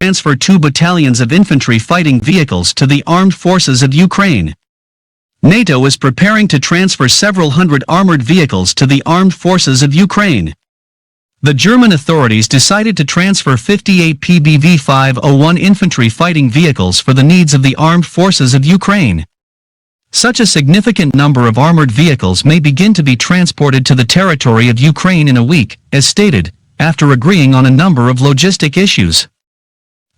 transfer 2 battalions of infantry fighting vehicles to the armed forces of Ukraine. NATO is preparing to transfer several hundred armored vehicles to the armed forces of Ukraine. The German authorities decided to transfer 58 PBV 501 infantry fighting vehicles for the needs of the armed forces of Ukraine. Such a significant number of armored vehicles may begin to be transported to the territory of Ukraine in a week, as stated, after agreeing on a number of logistic issues.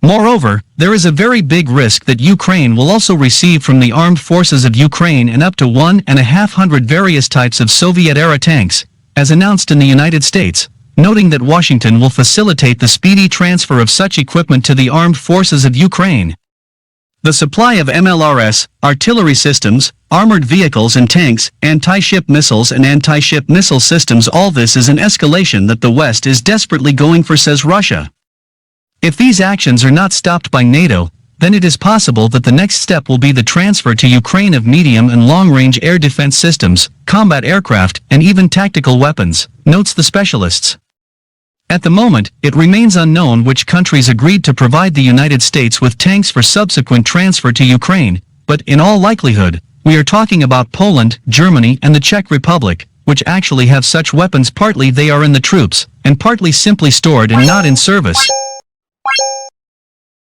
Moreover, there is a very big risk that Ukraine will also receive from the armed forces of Ukraine and up to 1,500 various types of Soviet-era tanks, as announced in the United States, noting that Washington will facilitate the speedy transfer of such equipment to the armed forces of Ukraine. The supply of MLRS, artillery systems, armored vehicles and tanks, anti-ship missiles and anti-ship missile systems, all this is an escalation that the West is desperately going for, says Russia. If these actions are not stopped by NATO, then it is possible that the next step will be the transfer to Ukraine of medium and long-range air defense systems, combat aircraft, and even tactical weapons, notes the specialists. At the moment, it remains unknown which countries agreed to provide the United States with tanks for subsequent transfer to Ukraine, but in all likelihood, we are talking about Poland, Germany, and the Czech Republic, which actually have such weapons. Partly they are in the troops, and partly simply stored and not in service.